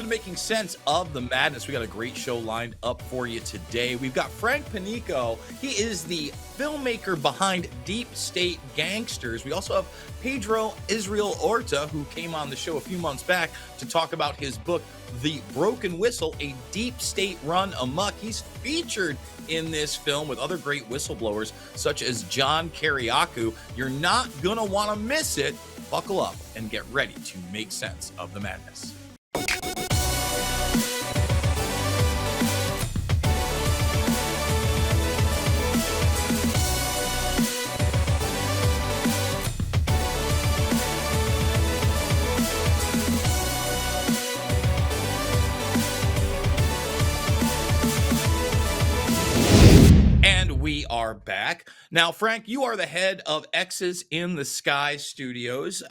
to Making Sense of the Madness. We got a great show lined up for you today. We've got Frank Panico. He is the filmmaker behind Deep State Gangsters. We also have Pedro Israel Orta, who came on the show a few months back to talk about his book, The Broken Whistle, a Deep State Run Amok. He's featured in this film with other great whistleblowers, such as John Kiriakou. You're not going to want to miss it. Buckle up and get ready to make sense of the madness. We are back. Now, Frank, you are the head of X's in the Sky Studios.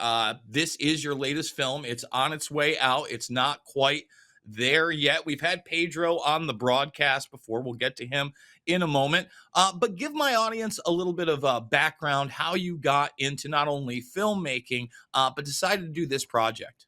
This is your latest film. It's on its way out. It's not quite there yet. We've had Pedro on the broadcast before. We'll get to him in a moment. But give my audience a little bit of a background, how you got into not only filmmaking, but decided to do this project.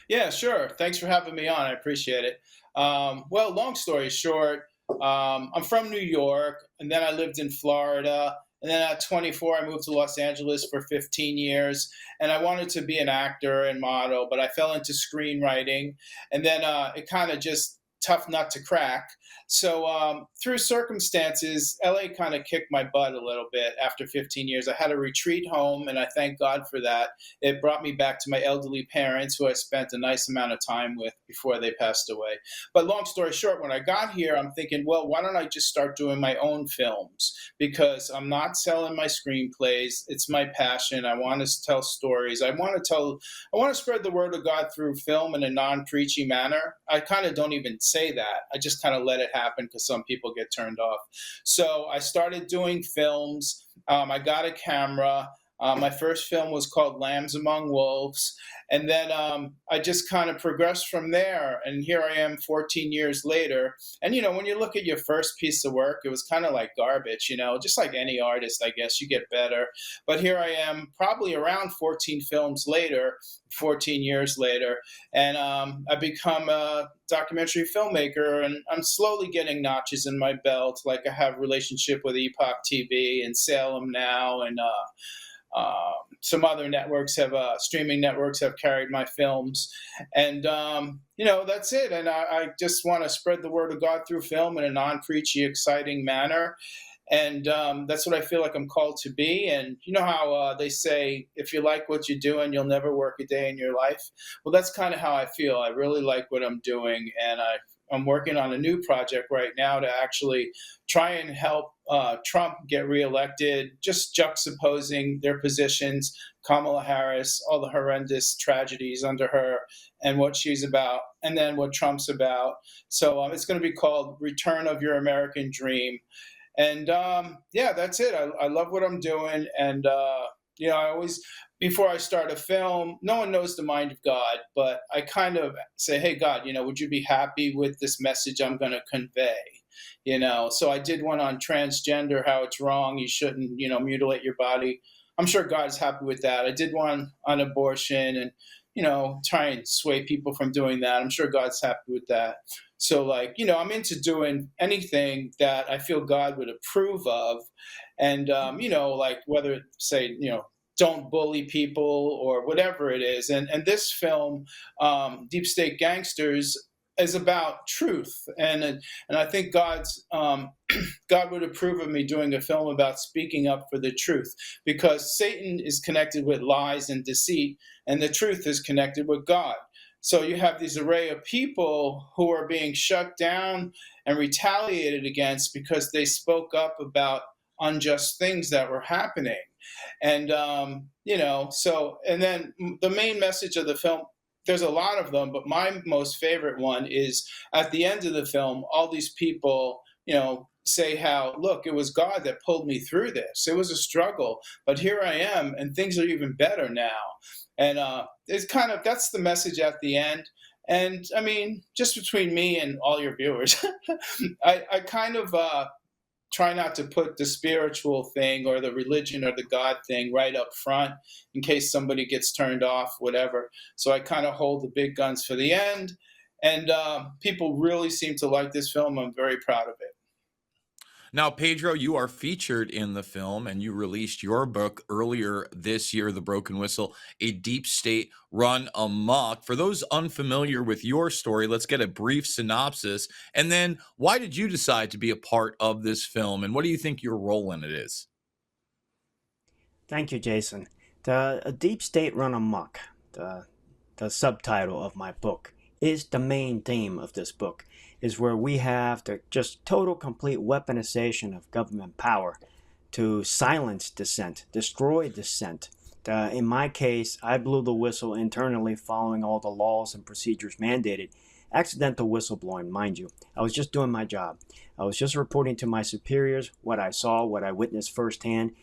Yeah, sure. Thanks for having me on. I appreciate it. Well, long story short, I'm from New York, and then I lived in Florida. And then at 24, I moved to Los Angeles for 15 years. And I wanted to be an actor and model, but I fell into screenwriting. And then it kind of just tough nut to crack. So through circumstances, LA kind of kicked my butt a little bit after 15 years. I had a retreat home, and I thank God for that. It brought me back to my elderly parents, who I spent a nice amount of time with before they passed away. But long story short, when I got here, I'm thinking, well, why don't I just start doing my own films? Because I'm not selling my screenplays. It's my passion. I want to tell stories. I want to spread the word of God through film in a non-preachy manner. I kind of don't even say that. I just kind of let it happen because some people get turned off. So I started doing films. I got a camera. My first film was called Lambs Among Wolves. And then I just kind of progressed from there. And here I am 14 years later. And, when you look at your first piece of work, it was kind of like garbage, just like any artist, I guess you get better. But here I am probably around 14 films later, 14 years later. And I've become a documentary filmmaker, and I'm slowly getting notches in my belt. Like I have a relationship with Epoch TV and Salem Now, and some other networks streaming networks have carried my films. And, that's it. And I just want to spread the word of God through film in a non-preachy, exciting manner. And that's what I feel like I'm called to be. And you know how they say, if you like what you're doing, you'll never work a day in your life. Well, that's kind of how I feel. I really like what I'm doing. And I'm working on a new project right now to actually try and help Trump get reelected, just juxtaposing their positions, Kamala Harris, all the horrendous tragedies under her, and what she's about, and then what Trump's about. So it's going to be called Return of Your American Dream. And that's it. I love what I'm doing. And, I always, before I start a film, no one knows the mind of God, but I kind of say, hey, God, would you be happy with this message I'm going to convey? So I did one on transgender, how it's wrong. You shouldn't, mutilate your body. I'm sure God's happy with that. I did one on abortion and, try and sway people from doing that. I'm sure God's happy with that. So I'm into doing anything that I feel God would approve of. And, whether say, don't bully people or whatever it is. And this film, Deep State Gangsters, is about truth. And I think God would approve of me doing a film about speaking up for the truth, because Satan is connected with lies and deceit, and the truth is connected with God. So you have this array of people who are being shut down and retaliated against because they spoke up about unjust things that were happening. And, and then the main message of the film, there's a lot of them, but my most favorite one is at the end of the film, all these people, say how, look, it was God that pulled me through this. It was a struggle, but here I am, and things are even better now. And it's that's the message at the end. And I mean, just between me and all your viewers, I kind of try not to put the spiritual thing or the religion or the God thing right up front in case somebody gets turned off, whatever. So I kind of hold the big guns for the end. And people really seem to like this film. I'm very proud of it. Now, Pedro, you are featured in the film and you released your book earlier this year, The Broken Whistle, A Deep State Run Amok. For those unfamiliar with your story, let's get a brief synopsis. And then, why did you decide to be a part of this film? And what do you think your role in it is? Thank you, Jason. The A Deep State Run Amok, the subtitle of my book, is the main theme of this book, is where we have the just total complete weaponization of government power to silence dissent, destroy dissent. In my case, I blew the whistle internally following all the laws and procedures mandated. Accidental whistleblowing, mind you. I was just doing my job. I was just reporting to my superiors what I saw, what I witnessed firsthand,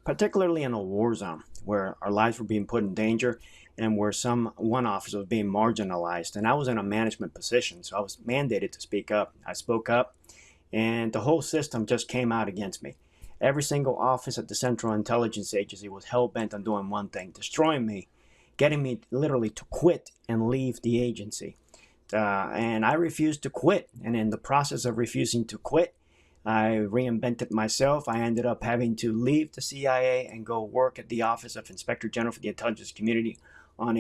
particularly in a war zone where our lives were being put in danger and where one officer was being marginalized. And I was in a management position, so I was mandated to speak up. I spoke up, and the whole system just came out against me. Every single office at the Central Intelligence Agency was hell-bent on doing one thing, destroying me, getting me literally to quit and leave the agency. And I refused to quit. And in the process of refusing to quit, I reinvented myself. I ended up having to leave the CIA and go work at the Office of Inspector General for the Intelligence Community on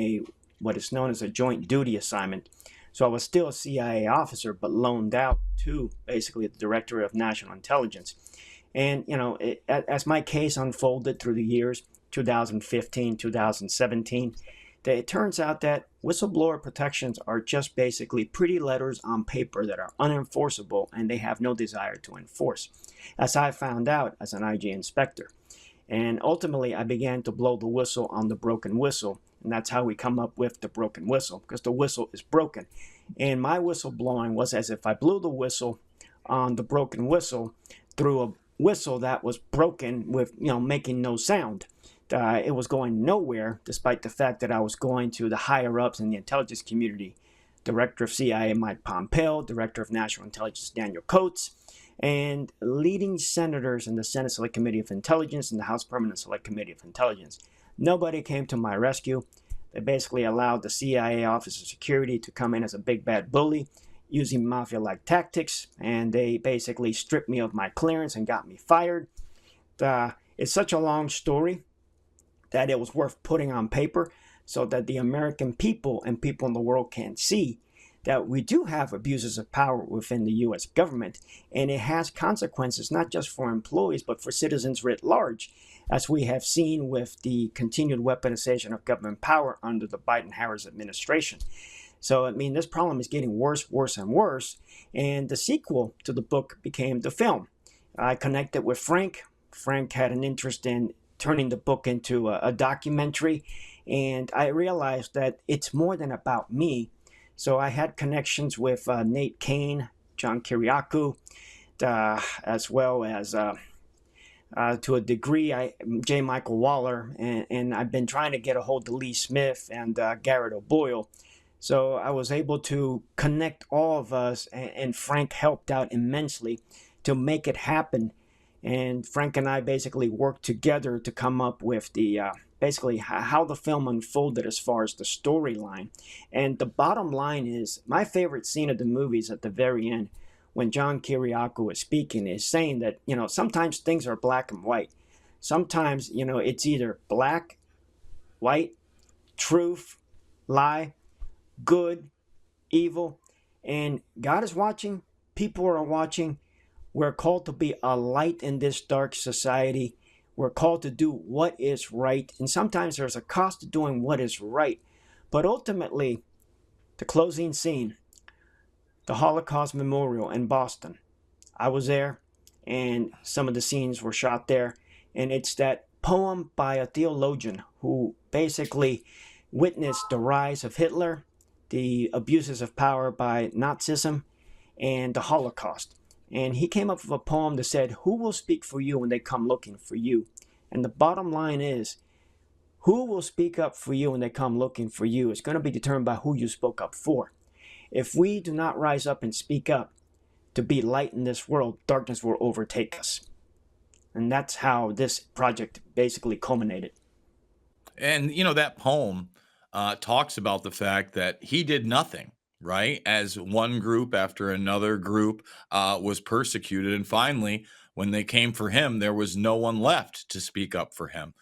what is known as a joint duty assignment. So I was still a CIA officer, but loaned out to basically the Director of National Intelligence. And, as my case unfolded through the years, 2015, 2017, it turns out that whistleblower protections are just basically pretty letters on paper that are unenforceable and they have no desire to enforce, as I found out as an IG inspector. And ultimately, I began to blow the whistle on the broken whistle, and that's how we come up with the broken whistle, because the whistle is broken. And my whistle blowing was as if I blew the whistle on the broken whistle through a whistle that was broken with, making no sound. It was going nowhere, despite the fact that I was going to the higher-ups in the intelligence community, Director of CIA Mike Pompeo, Director of National Intelligence Daniel Coates, and leading senators in the Senate Select Committee of Intelligence and the House Permanent Select Committee of Intelligence. Nobody came to my rescue. They basically allowed the CIA Office of Security to come in as a big bad bully, using mafia-like tactics, and they basically stripped me of my clearance and got me fired. It's such a long story that it was worth putting on paper so that the American people and people in the world can see that we do have abuses of power within the U.S. government, and it has consequences not just for employees but for citizens writ large, as we have seen with the continued weaponization of government power under the Biden-Harris administration. So, this problem is getting worse, and worse, and the sequel to the book became the film. I connected with Frank. Frank had an interest in turning the book into a documentary, and I realized that it's more than about me. So I had connections with Nate Kane, John Kiriakou, as well as to a degree J. Michael Waller, and I've been trying to get a hold of Lee Smith and Garrett O'Boyle. So I was able to connect all of us, and Frank helped out immensely to make it happen. And Frank and I basically worked together to come up with the basically how the film unfolded as far as the storyline. And the bottom line is, my favorite scene of the movie is at the very end when John Kiriakou is speaking, is saying that, sometimes things are black and white. Sometimes, it's either black, white, truth, lie, good, evil, and God is watching, people are watching. We're called to be a light in this dark society. We're called to do what is right. And sometimes there's a cost to doing what is right. But ultimately, the closing scene, the Holocaust Memorial in Boston. I was there, and some of the scenes were shot there. And it's that poem by a theologian who basically witnessed the rise of Hitler, the abuses of power by Nazism, and the Holocaust. And he came up with a poem that said, "Who will speak for you when they come looking for you?" And the bottom line is, who will speak up for you when they come looking for you is going to be determined by who you spoke up for. If we do not rise up and speak up, to be light in this world, darkness will overtake us. And that's how this project basically culminated. And, that poem talks about the fact that he did nothing, right? As one group after another group was persecuted. And finally, when they came for him, there was no one left to speak up for him.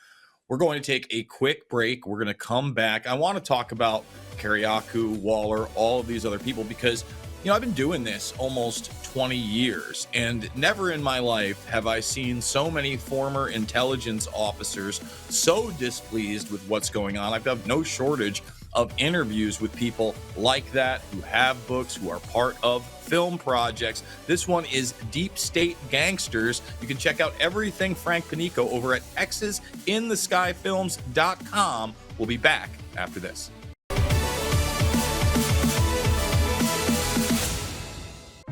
We're going to take a quick break. We're going to come back. I want to talk about Kyriakou, Waller, all of these other people, because I've been doing this almost 20 years, and never in my life have I seen so many former intelligence officers so displeased with what's going on. I've got no shortage of interviews with people like that who have books, who are part of film projects. This one is Deep State Gangsters. You can check out everything Frank Panico over at xsintheskyfilms.com. We'll be back after this.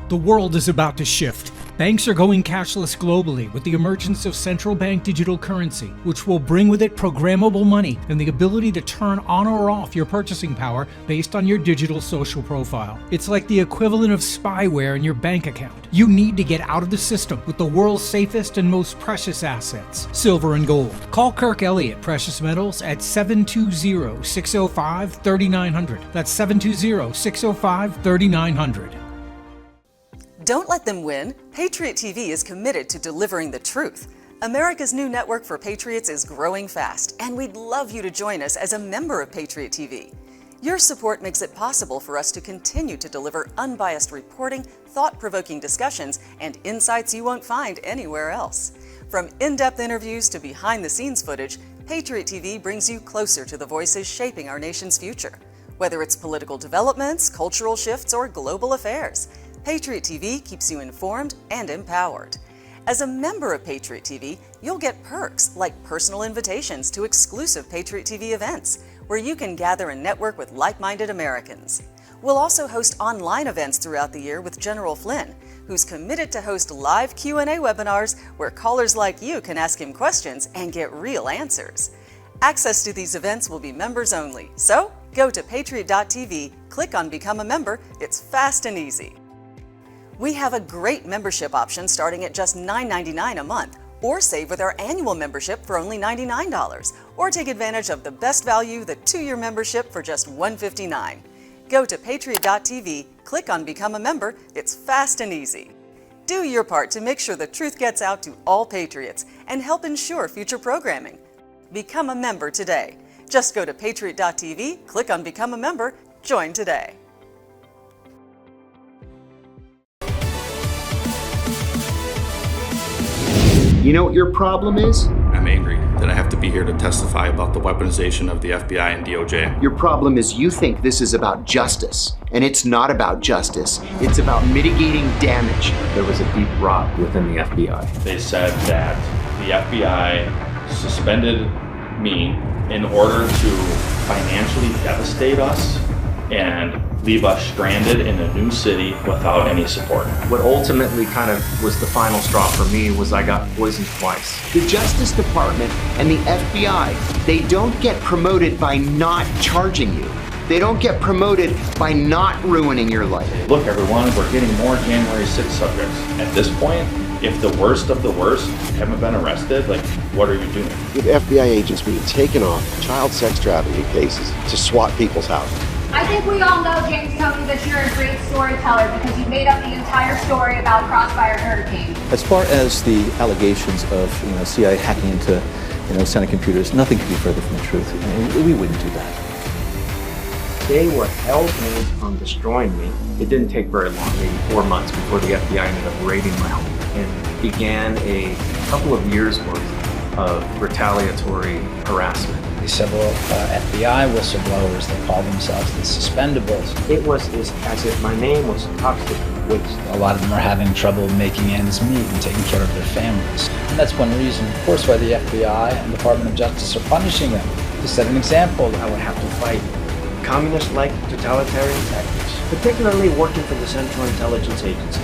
The world is about to shift. Banks are going cashless globally with the emergence of central bank digital currency, which will bring with it programmable money and the ability to turn on or off your purchasing power based on your digital social profile. It's like the equivalent of spyware in your bank account. You need to get out of the system with the world's safest and most precious assets, silver and gold. Call Kirk Elliott Precious Metals at 720-605-3900. That's 720-605-3900. Don't let them win. Patriot TV is committed to delivering the truth. America's new network for patriots is growing fast, and we'd love you to join us as a member of Patriot TV. Your support makes it possible for us to continue to deliver unbiased reporting, thought-provoking discussions, and insights you won't find anywhere else. From in-depth interviews to behind-the-scenes footage, Patriot TV brings you closer to the voices shaping our nation's future. Whether it's political developments, cultural shifts, or global affairs, Patriot TV keeps you informed and empowered. As a member of Patriot TV, you'll get perks like personal invitations to exclusive Patriot TV events, where you can gather and network with like-minded Americans. We'll also host online events throughout the year with General Flynn, who's committed to host live Q&A webinars where callers like you can ask him questions and get real answers. Access to these events will be members only, so go to patriot.tv, click on Become a Member. It's fast and easy. We have a great membership option starting at just $9.99 a month, or save with our annual membership for only $99, or take advantage of the best value, the 2-year membership for just $159. Go to patriot.tv, click on Become a Member. It's fast and easy. Do your part to make sure the truth gets out to all patriots and help ensure future programming. Become a member today. Just go to patriot.tv, click on Become a Member, join today. You know what your problem is? I'm angry that I have to be here to testify about the weaponization of the FBI and DOJ. Your problem is you think this is about justice, and it's not about justice. It's about mitigating damage. There was a deep rot within the FBI. They said that the FBI suspended me in order to financially devastate us and leave us stranded in a new city without any support. What ultimately kind of was the final straw for me was I got poisoned twice. The Justice Department and the FBI, they don't get promoted by not charging you. They don't get promoted by not ruining your life. Look, everyone, we're getting more January 6th subjects. At this point, if the worst of the worst haven't been arrested, like, what are you doing? With FBI agents being taken off child sex trafficking cases to SWAT people's houses. I think we all know, James Tony, that you're a great storyteller because you made up the entire story about Crossfire Hurricane. As far as the allegations of CIA hacking into Senate computers, nothing could be further from the truth. We wouldn't do that. They were hell-bent on destroying me. It didn't take very long, maybe 4 months, before the FBI ended up raiding my home and began a couple of years worth of retaliatory harassment. Several FBI whistleblowers, they call themselves the Suspendables. It was as if my name was toxic waste. A lot of them are having trouble making ends meet and taking care of their families. And that's one reason, of course, why the FBI and Department of Justice are punishing them. To set an example, I would have to fight communist-like totalitarian tactics, particularly working for the Central Intelligence Agency,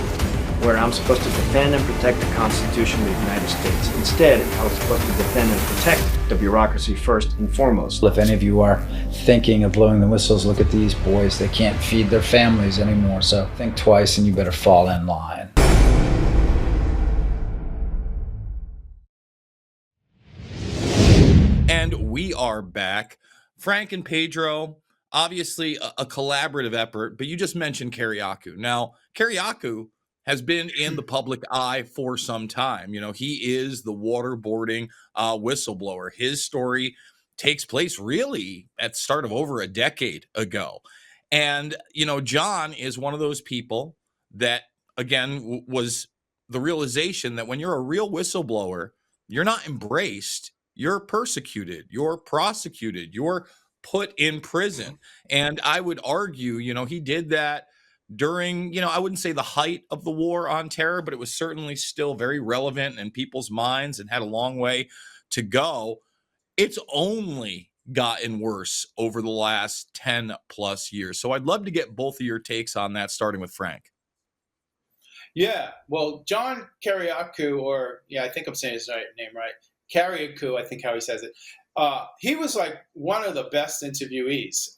where I'm supposed to defend and protect the Constitution of the United States. Instead, I was supposed to defend and protect the bureaucracy first and foremost. If any of you are thinking of blowing the whistles, look at these boys. They can't feed their families anymore, so think twice and you better fall in line. And we are back. Frank and Pedro, obviously a collaborative effort, but you just mentioned Kariakou. Now, Kariakou has been in the public eye for some time. You know, he is the waterboarding whistleblower. His story takes place really at the start of over a decade ago. And, you know, John is one of those people that, again, was the realization that when you're a real whistleblower, you're not embraced, you're persecuted, you're prosecuted, you're put in prison. And I would argue, you know, he did that during, you know, I wouldn't say the height of the war on terror, but it was certainly still very relevant in people's minds and had a long way to go. It's only gotten worse over the last 10 plus years. So I'd love to get both of your takes on that, starting with Frank. Yeah, well, John Kariakou, or yeah, I think I'm saying his name right. Kariakou, I think how he says it. He was like one of the best interviewees.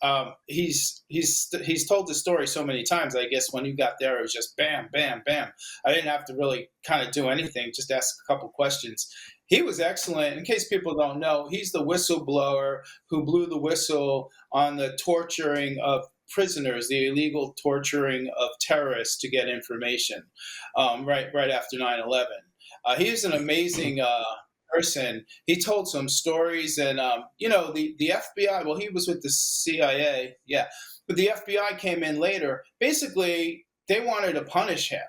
He's told the story so many times. I guess when you got there, it was just bam, bam, bam. I didn't have to really kind of do anything, just ask a couple questions. He was excellent. In case people don't know, he's the whistleblower who blew the whistle on the torturing of prisoners, the illegal torturing of terrorists to get information, right after 9/11. He's an amazing person. He told some stories, and you know, the FBI. Well, he was with the CIA, yeah, but the FBI came in later. Basically, they wanted to punish him.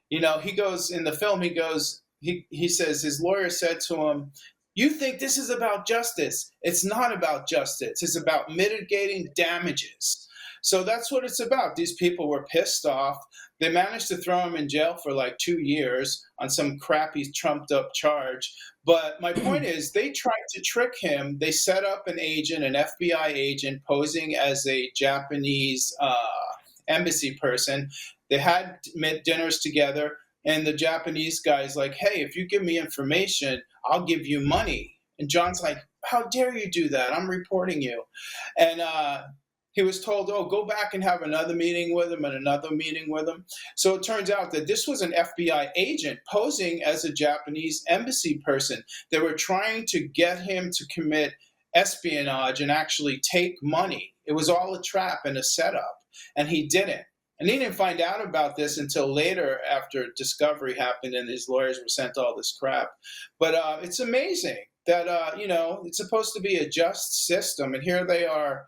You know, he goes in the film. He says his lawyer said to him, "You think this is about justice? It's not about justice. It's about mitigating damages." So that's what it's about. These people were pissed off. They managed to throw him in jail for like 2 years on some crappy trumped up charge. But my point is, they tried to trick him. They set up an agent, an FBI agent, posing as a Japanese embassy person. They had dinners together, and the Japanese guy's like, "Hey, if you give me information, I'll give you money." And John's like, "How dare you do that? I'm reporting you." And he was told, "Oh, go back and have another meeting with him and another meeting with him." So it turns out that this was an FBI agent posing as a Japanese embassy person. They were trying to get him to commit espionage and actually take money. It was all a trap and a setup, and he didn't. And he didn't find out about this until later, after discovery happened and his lawyers were sent all this crap. But it's amazing that, you know, it's supposed to be a just system, and here they are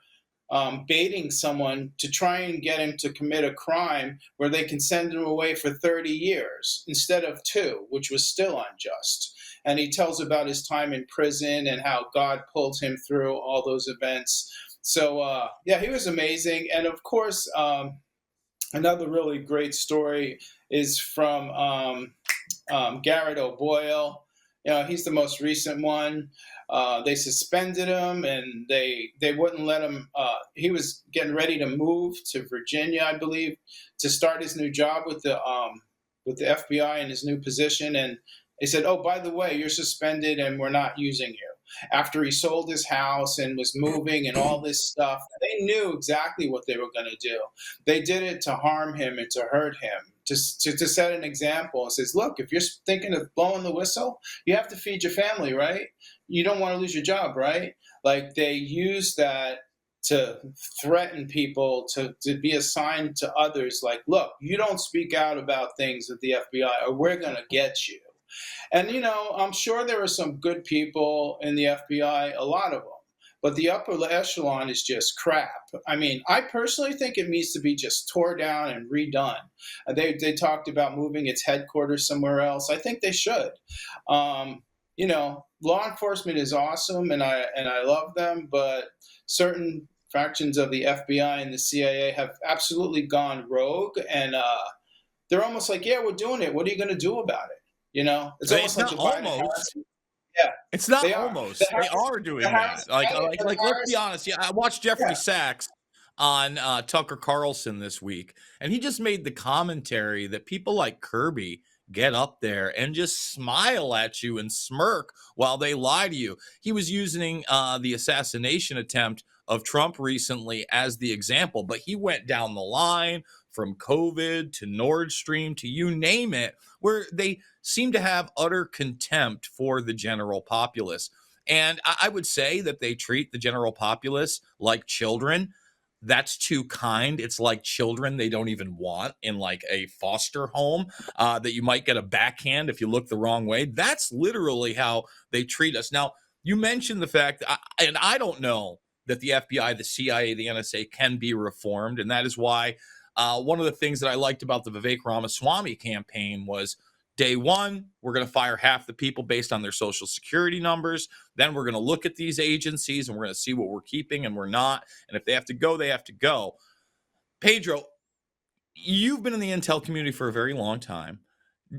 baiting someone to try and get him to commit a crime where they can send him away for 30 years instead of 2, which was still unjust. And he tells about his time in prison and how God pulled him through all those events. So, yeah, he was amazing. And of course, another really great story is from Garrett O'Boyle. You know, he's the most recent one. They suspended him, and they wouldn't let him. He was getting ready to move to Virginia, I believe, to start his new job with the FBI in his new position. And they said, "Oh, by the way, you're suspended, and we're not using you." After he sold his house and was moving and all this stuff, they knew exactly what they were going to do. They did it to harm him and to hurt him, to set an example. It says, "Look, if you're thinking of blowing the whistle, you have to feed your family, right? You don't want to lose your job, right?" Like, they use that to threaten people, to be assigned to others. Like, "Look, you don't speak out about things at the FBI or we're going to get you." And, you know, I'm sure there are some good people in the FBI, a lot of them. But the upper echelon is just crap. I mean, I personally think it needs to be just tore down and redone. They talked about moving its headquarters somewhere else. I think they should. You know, law enforcement is awesome, and I love them, but certain fractions of the FBI and the CIA have absolutely gone rogue, and they're almost like, "Yeah, we're doing it. What are you going to do about it?" You know, it's almost like the almost. Yeah, it's not they almost. Are. They are doing that. Like, let's be honest. Yeah, I watched Jeffrey Sachs on Tucker Carlson this week, and he just made the commentary that people like Kirby get up there and just smile at you and smirk while they lie to you. He was using the assassination attempt of Trump recently as the example, but he went down the line from COVID to Nord Stream to you name it, where they seem to have utter contempt for the general populace. And I would say that they treat the general populace like children. That's too kind. It's like children they don't even want in like a foster home, that you might get a backhand if you look the wrong way. That's literally how they treat us. Now, you mentioned the fact, and I don't know that the FBI, the CIA, the NSA can be reformed. And that is why one of the things that I liked about the Vivek Ramaswamy campaign was day one, we're going to fire half the people based on their social security numbers. Then we're going to look at these agencies and we're going to see what we're keeping and we're not. And if they have to go, they have to go. Pedro, you've been in the intel community for a very long time.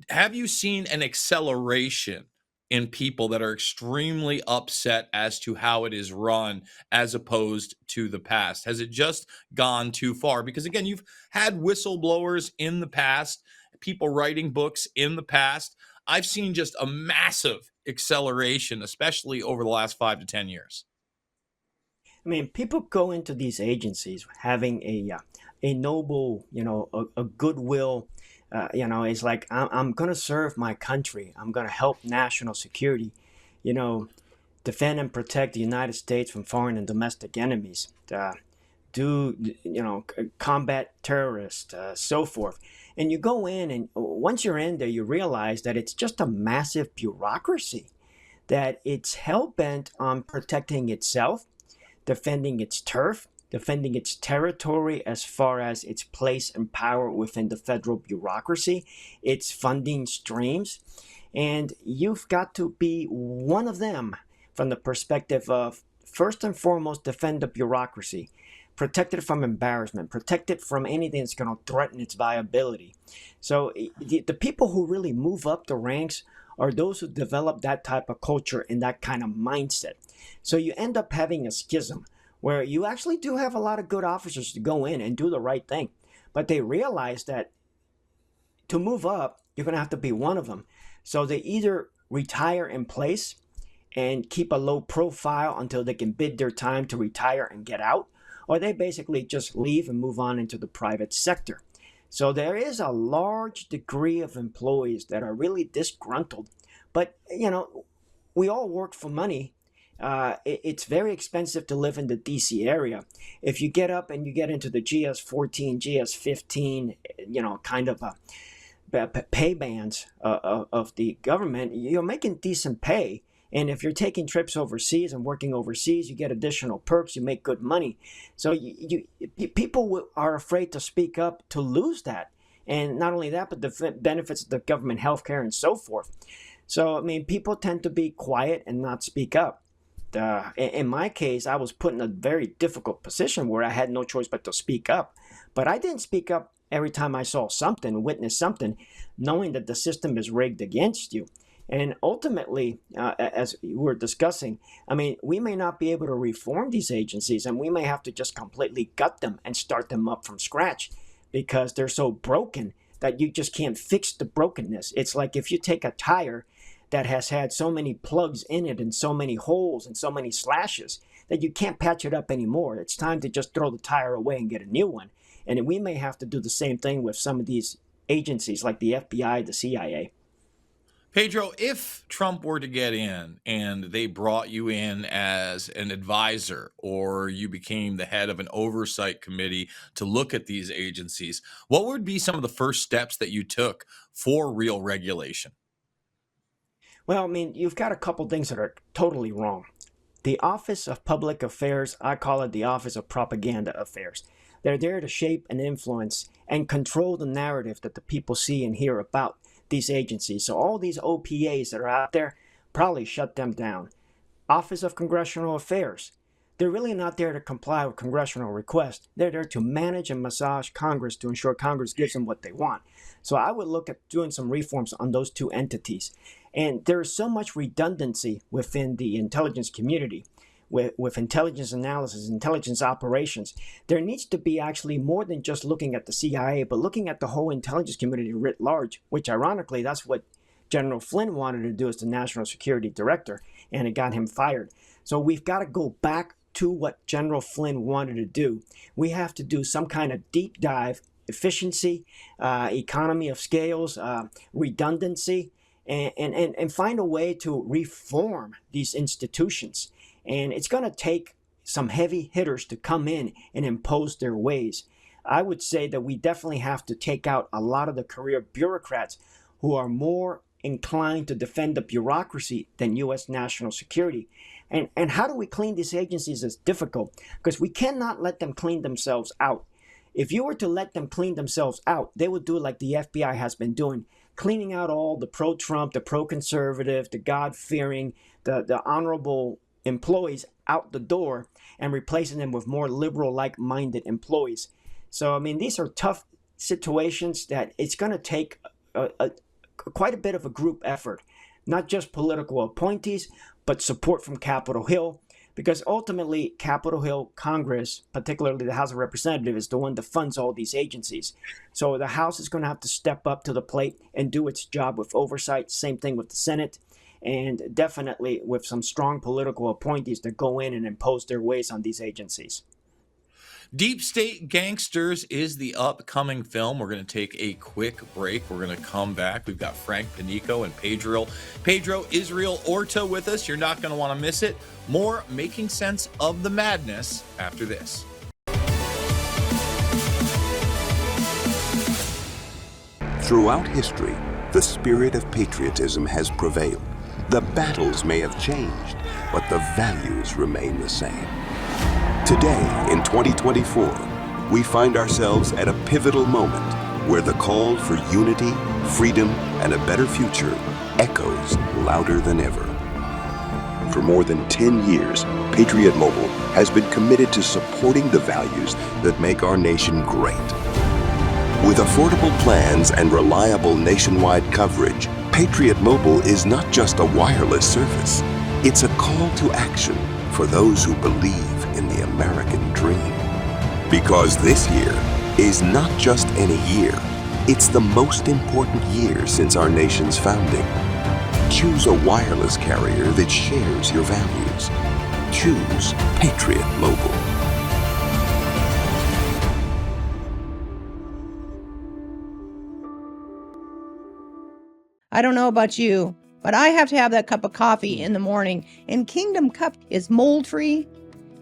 Have you seen an acceleration in people that are extremely upset as to how it is run as opposed to the past? Has it just gone too far? Because again, you've had whistleblowers in the past, people writing books in the past. I've seen just a massive acceleration, especially over the last 5 to 10 years. I mean, people go into these agencies having a noble, a goodwill. It's like I'm going to serve my country. I'm going to help national security, defend and protect the United States from foreign and domestic enemies. Combat terrorists, so forth. And you go in, and once you're in there, you realize that it's just a massive bureaucracy, that it's hell-bent on protecting itself, defending its turf, defending its territory as far as its place and power within the federal bureaucracy, its funding streams. And you've got to be one of them from the perspective of, first and foremost, defend the bureaucracy, protect it from embarrassment, protect it from anything that's going to threaten its viability. So the people who really move up the ranks are those who develop that type of culture and that kind of mindset. So you end up having a schism where you actually do have a lot of good officers to go in and do the right thing. But they realize that to move up, you're going to have to be one of them. So they either retire in place and keep a low profile until they can bid their time to retire and get out, or they basically just leave and move on into the private sector. So there is a large degree of employees that are really disgruntled. But, we all work for money. It's very expensive to live in the DC area. If you get up and you get into the GS-14, GS-15, kind of pay bands of the government, you're making decent pay. And if you're taking trips overseas and working overseas, you get additional perks, you make good money. So people are afraid to speak up to lose that. And not only that, but the benefits of the government healthcare and so forth. So, I mean, people tend to be quiet and not speak up. In my case, I was put in a very difficult position where I had no choice but to speak up. But I didn't speak up every time I saw something, witnessed something, knowing that the system is rigged against you. And ultimately, as we're discussing, I mean, we may not be able to reform these agencies, and we may have to just completely gut them and start them up from scratch because they're so broken that you just can't fix the brokenness. It's like if you take a tire that has had so many plugs in it and so many holes and so many slashes that you can't patch it up anymore. It's time to just throw the tire away and get a new one. And we may have to do the same thing with some of these agencies like the FBI, the CIA. Pedro, if Trump were to get in and they brought you in as an advisor or you became the head of an oversight committee to look at these agencies, what would be some of the first steps that you took for real regulation? Well, I mean, you've got a couple things that are totally wrong. The Office of Public Affairs, I call it the Office of Propaganda Affairs. They're there to shape and influence and control the narrative that the people see and hear about these agencies. So all these OPAs that are out there, probably shut them down. Office of Congressional Affairs. They're really not there to comply with congressional requests. They're there to manage and massage Congress to ensure Congress gives them what they want. So I would look at doing some reforms on those two entities. And there is so much redundancy within the intelligence community. With intelligence analysis, intelligence operations, there needs to be actually more than just looking at the CIA, but looking at the whole intelligence community writ large, which ironically, that's what General Flynn wanted to do as the National Security Director, and it got him fired. So we've got to go back to what General Flynn wanted to do. We have to do some kind of deep dive, efficiency, economy of scales, redundancy, and find a way to reform these institutions. And it's going to take some heavy hitters to come in and impose their ways. I would say that we definitely have to take out a lot of the career bureaucrats who are more inclined to defend the bureaucracy than U.S. national security. And how do we clean these agencies is difficult, because we cannot let them clean themselves out. If you were to let them clean themselves out, they would do like the FBI has been doing, cleaning out all the pro-Trump, the pro-conservative, the God-fearing, the honorable employees out the door and replacing them with more liberal, like-minded employees. So, I mean, these are tough situations that it's going to take quite a bit of a group effort, not just political appointees, but support from Capitol Hill, because ultimately Capitol Hill Congress, particularly the House of Representatives, is the one that funds all these agencies. So the House is going to have to step up to the plate and do its job with oversight. Same thing with the Senate, and definitely with some strong political appointees that go in and impose their ways on these agencies. Deep State Gangsters is the upcoming film. We're going to take a quick break. We're going to come back. We've got Frank Panico and Pedro Israel Orta with us. You're not going to want to miss it. More Making Sense of the Madness after this. Throughout history, the spirit of patriotism has prevailed. The battles may have changed, but the values remain the same. Today, in 2024, we find ourselves at a pivotal moment where the call for unity, freedom, and a better future echoes louder than ever. For more than 10 years, Patriot Mobile has been committed to supporting the values that make our nation great. With affordable plans and reliable nationwide coverage, Patriot Mobile is not just a wireless service. It's a call to action for those who believe in the American dream. Because this year is not just any year, it's the most important year since our nation's founding. Choose a wireless carrier that shares your values. Choose Patriot Mobile. I don't know about you, but I have to have that cup of coffee in the morning. And Kingdom Cup is mold-free,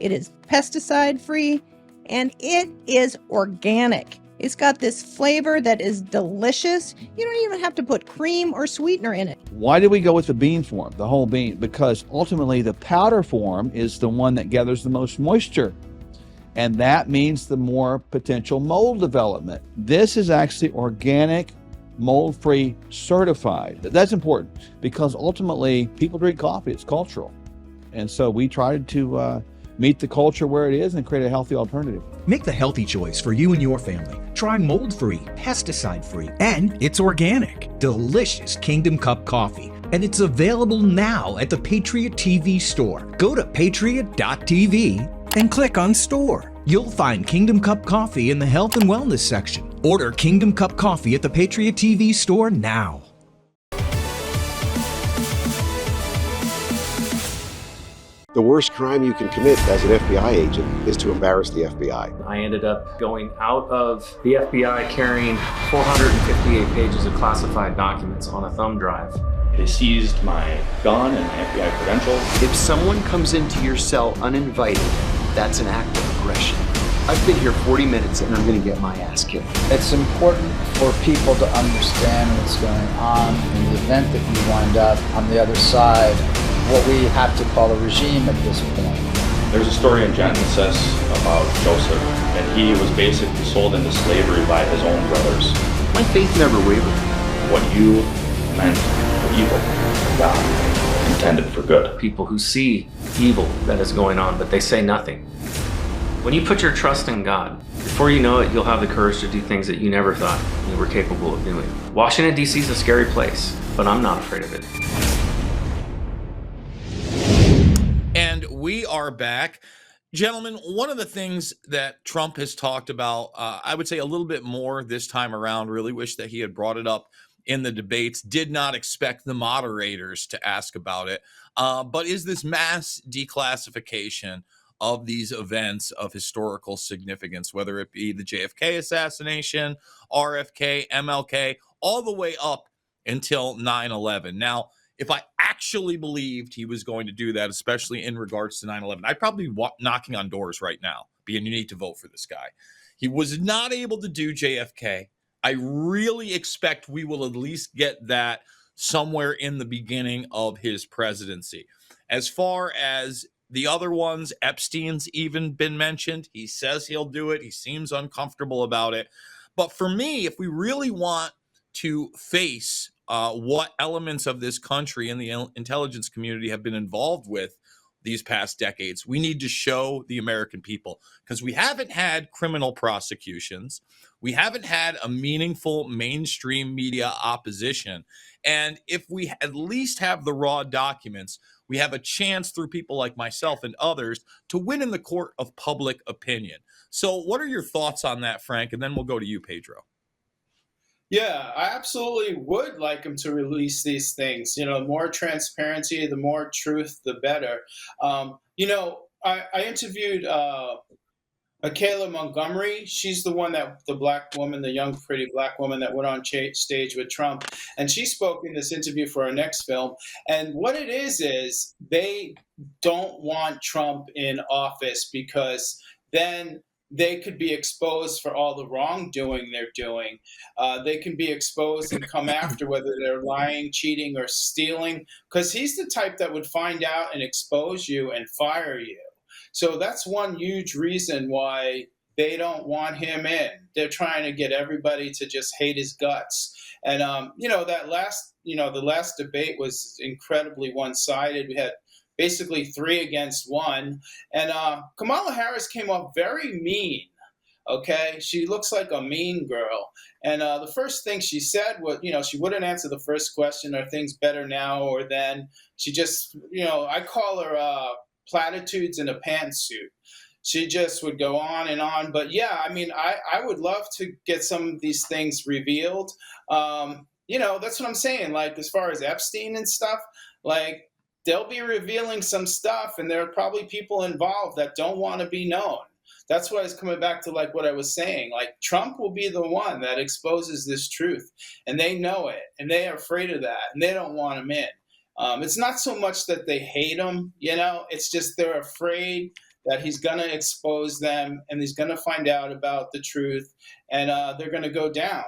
it is pesticide-free, and it is organic. It's got this flavor that is delicious. You don't even have to put cream or sweetener in it. Why did we go with the bean form, the whole bean? Because ultimately the powder form is the one that gathers the most moisture. And that means the more potential mold development. This is actually organic, mold-free, certified. That's important because ultimately people drink coffee. It's cultural. And so we tried to meet the culture where it is and create a healthy alternative. Make the healthy choice for you and your family. Try mold-free, pesticide-free, and it's organic. Delicious Kingdom Cup coffee. And it's available now at the Patriot TV store. Go to patriot.tv and click on store. You'll find Kingdom Cup coffee in the health and wellness section. Order Kingdom Cup coffee at the Patriot TV store now. The worst crime you can commit as an FBI agent is to embarrass the FBI. I ended up going out of the FBI carrying 458 pages of classified documents on a thumb drive. They seized my gun and my FBI credentials. If someone comes into your cell uninvited, that's an act of aggression. I've been here 40 minutes and I'm going to get my ass kicked. It's important for people to understand what's going on in the event that you wind up on the other side, what we have to call a regime at this point. There's a story in Genesis about Joseph, and he was basically sold into slavery by his own brothers. My faith never wavered. What you meant for evil, God intended for good. People who see evil that is going on, but they say nothing. When you put your trust in God, before you know it, you'll have the courage to do things that you never thought you were capable of doing. Washington, D.C. is a scary place, but I'm not afraid of it. And we are back. Gentlemen, one of the things that Trump has talked about, I would say a little bit more this time around, really wish that he had brought it up in the debates, did not expect the moderators to ask about it, but is this mass declassification of these events of historical significance, whether it be the JFK assassination, RFK, MLK, all the way up until 9/11. Now, if I actually believed he was going to do that, especially in regards to 9/11, I'd probably be knocking on doors right now, being, you need to vote for this guy. He was not able to do JFK. I really expect we will at least get that somewhere in the beginning of his presidency. As far as the other ones, Epstein's even been mentioned. He says he'll do it. He seems uncomfortable about it. But for me, if we really want to face what elements of this country and the intelligence community have been involved with these past decades, we need to show the American people, because we haven't had criminal prosecutions. We haven't had a meaningful mainstream media opposition. And if we at least have the raw documents, we have a chance through people like myself and others to win in the court of public opinion. So what are your thoughts on that, Frank? And then we'll go to you, Pedro. Yeah, I absolutely would like him to release these things. You know, the more transparency, the more truth, the better. I interviewed Kayla Montgomery. She's the one the black woman, the young, pretty black woman that went on stage with Trump. And she spoke in this interview for our next film. And what it is they don't want Trump in office, because then they could be exposed for all the wrongdoing they're doing. They can be exposed and come after, whether they're lying, cheating, or stealing, because he's the type that would find out and expose you and fire you. So that's one huge reason why they don't want him in. They're trying to get everybody to just hate his guts. And the last debate was incredibly one-sided. We had basically 3 against 1. And Kamala Harris came off very mean. Okay, she looks like a mean girl. And the first thing she said was, she wouldn't answer the first question, are things better now or then? She just, I call her platitudes in a pantsuit. She just would go on and on. But yeah, I mean, I would love to get some of these things revealed. That's what I'm saying. Like, as far as Epstein and stuff, like, they'll be revealing some stuff, and there are probably people involved that don't want to be known. That's why I was coming back to like what I was saying. Like, Trump will be the one that exposes this truth, and they know it, and they are afraid of that, and they don't want him in. It's not so much that they hate him, it's just they're afraid that he's going to expose them, and he's going to find out about the truth, and they're going to go down,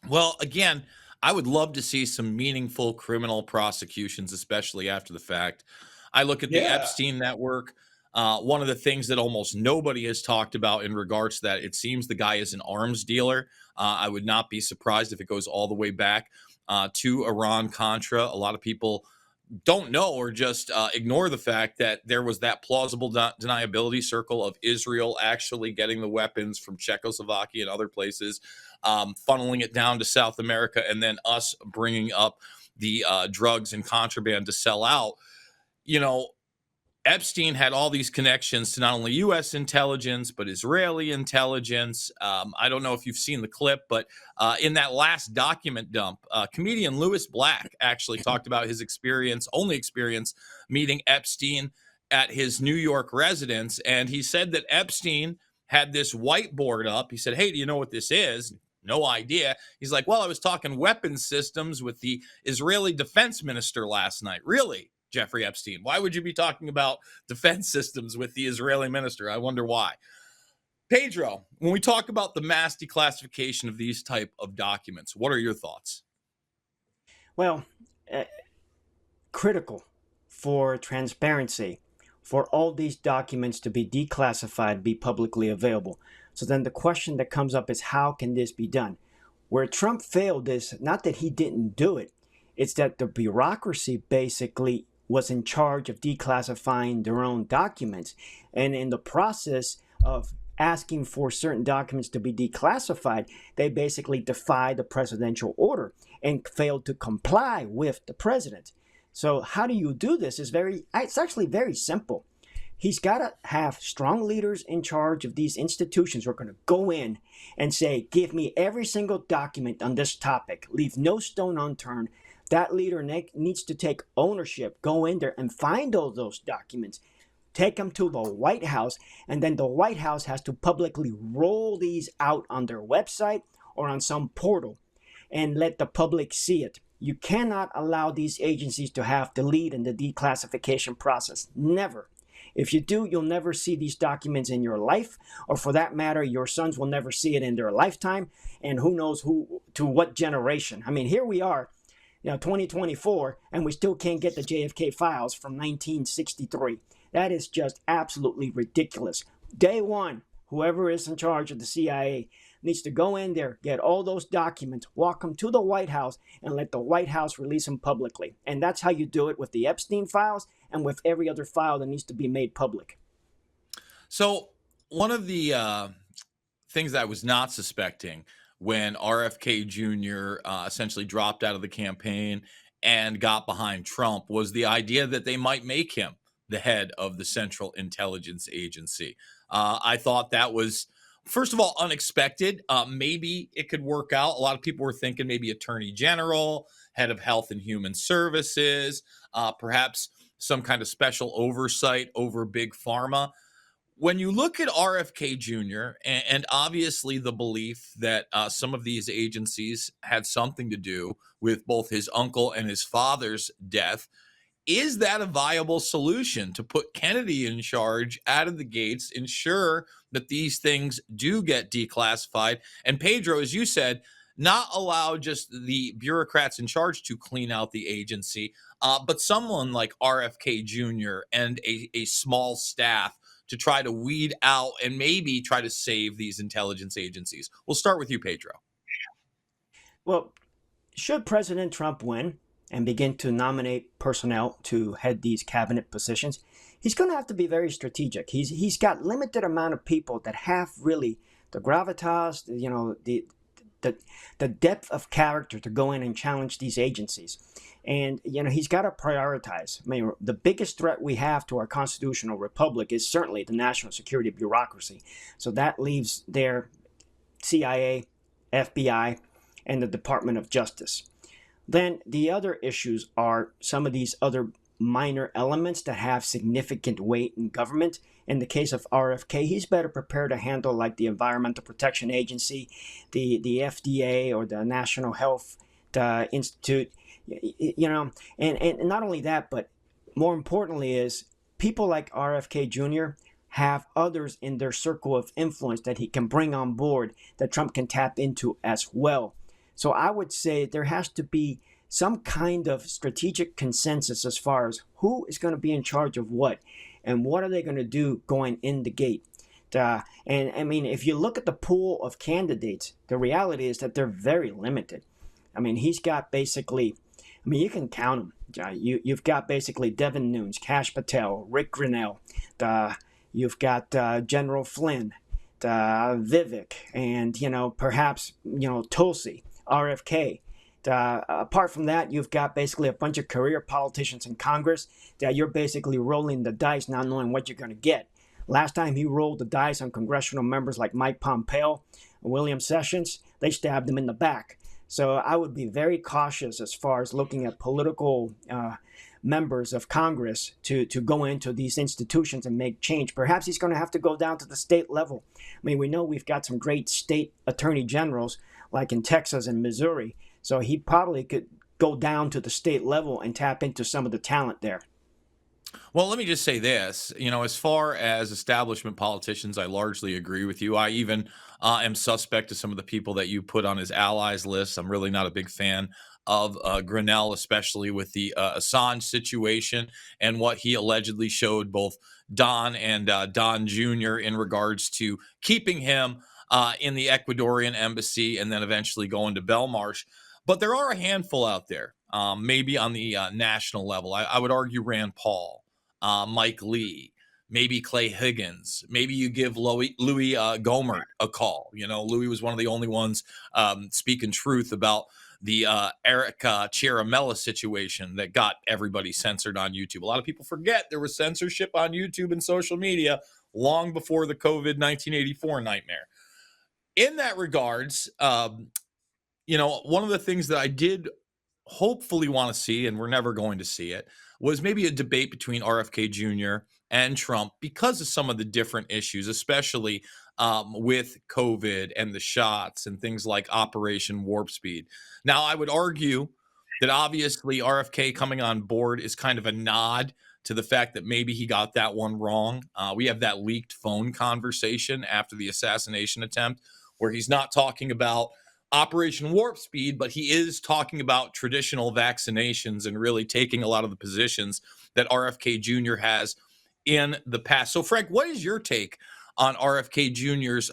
Well, again, I would love to see some meaningful criminal prosecutions, especially after the fact. I look at the Epstein network. One of the things that almost nobody has talked about in regards to that, it seems the guy is an arms dealer. I would not be surprised if it goes all the way back to Iran-Contra. A lot of people don't know or just ignore the fact that there was that plausible deniability circle of Israel actually getting the weapons from Czechoslovakia and other places, funneling it down to South America, and then us bringing up the drugs and contraband to sell out. Epstein had all these connections to not only U.S. intelligence, but Israeli intelligence. I don't know if you've seen the clip, but in that last document dump, comedian Louis Black actually talked about his only experience meeting Epstein at his New York residence. And he said that Epstein had this whiteboard up. He said, "Hey, do you know what this is?" No idea. He's like, "Well, I was talking weapons systems with the Israeli defense minister last night." Really? Jeffrey Epstein, why would you be talking about defense systems with the Israeli minister? I wonder why. Pedro, when we talk about the mass declassification of these type of documents, what are your thoughts? Well, critical for transparency, for all these documents to be declassified, be publicly available. So then the question that comes up is, how can this be done? Where Trump failed is not that he didn't do it, it's that the bureaucracy basically was in charge of declassifying their own documents. And in the process of asking for certain documents to be declassified, they basically defied the presidential order and failed to comply with the president. So how do you do this? It's actually very simple. He's got to have strong leaders in charge of these institutions who are going to go in and say, give me every single document on this topic, leave no stone unturned. That leader needs to take ownership, go in there and find all those documents, take them to the White House, and then the White House has to publicly roll these out on their website or on some portal. and let the public see it. You cannot allow these agencies to have the lead in the declassification process. Never. If you do, you'll never see these documents in your life, or for that matter, your sons will never see it in their lifetime, and who knows who to what generation. I mean, here we are, 2024, and we still can't get the JFK files from 1963. That is just absolutely ridiculous. Day one, whoever is in charge of the CIA needs to go in there, get all those documents, walk them to the White House, and let the White House release them publicly. And that's how you do it with the Epstein files and with every other file that needs to be made public. So one of the things that I was not suspecting when RFK Jr. Essentially dropped out of the campaign and got behind Trump was the idea that they might make him the head of the Central Intelligence Agency. I thought that was, first of all, unexpected. Maybe it could work out. A lot of people were thinking maybe Attorney General, head of Health and Human Services, perhaps some kind of special oversight over Big Pharma. When you look at RFK Jr., and obviously the belief that some of these agencies had something to do with both his uncle and his father's death, is that a viable solution to put Kennedy in charge out of the gates, ensure that these things do get declassified? And Pedro, as you said, not allow just the bureaucrats in charge to clean out the agency, but someone like RFK Jr. and a small staff to try to weed out and maybe try to save these intelligence agencies. We'll start with you, Pedro. Well, should President Trump win and begin to nominate personnel to head these cabinet positions, he's going to have to be very strategic. He's got limited amount of people that have really the gravitas, the depth of character to go in and challenge these agencies. And, he's got to prioritize. I mean, the biggest threat we have to our constitutional republic is certainly the national security bureaucracy. So that leaves their CIA, FBI, and the Department of Justice. Then the other issues are some of these other minor elements that have significant weight in government. In the case of RFK, he's better prepared to handle like the Environmental Protection Agency, the FDA, or the National Health Institute, and not only that, but more importantly is people like RFK Jr. have others in their circle of influence that he can bring on board that Trump can tap into as well. So I would say there has to be some kind of strategic consensus as far as who is going to be in charge of what and what are they going to do going in the gate. And I mean, if you look at the pool of candidates, the reality is that they're very limited. I mean, he's got basically, you can count them. You've got basically Devin Nunes, Kash Patel, Rick Grinnell. You've got General Flynn, Vivek, and, perhaps, Tulsi, RFK. Apart from that, you've got basically a bunch of career politicians in Congress that you're basically rolling the dice, not knowing what you're going to get. Last time he rolled the dice on congressional members like Mike Pompeo and William Sessions, they stabbed him in the back. So I would be very cautious as far as looking at political members of Congress to go into these institutions and make change. Perhaps he's going to have to go down to the state level. I mean, we know we've got some great state attorney generals like in Texas and Missouri. So he probably could go down to the state level and tap into some of the talent there. Well, let me just say this, as far as establishment politicians, I largely agree with you. I even am suspect to some of the people that you put on his allies list. I'm really not a big fan of Grinnell, especially with the Assange situation and what he allegedly showed both Don and Don Jr. in regards to keeping him in the Ecuadorian embassy and then eventually going to Belmarsh. But there are a handful out there, maybe on the national level. I would argue Rand Paul, Mike Lee, maybe Clay Higgins. Maybe you give Louis Gohmert a call. Louis was one of the only ones speaking truth about the Eric Chiaramella situation that got everybody censored on YouTube. A lot of people forget there was censorship on YouTube and social media long before the COVID 1984 nightmare. In that regards, one of the things that I did hopefully want to see, and we're never going to see it, was maybe a debate between RFK Jr. and Trump because of some of the different issues, especially with COVID and the shots and things like Operation Warp Speed. Now, I would argue that obviously RFK coming on board is kind of a nod to the fact that maybe he got that one wrong. We have that leaked phone conversation after the assassination attempt where he's not talking about Operation Warp Speed, but he is talking about traditional vaccinations and really taking a lot of the positions that RFK Jr. has in the past. So, Frank, what is your take on RFK Jr.'s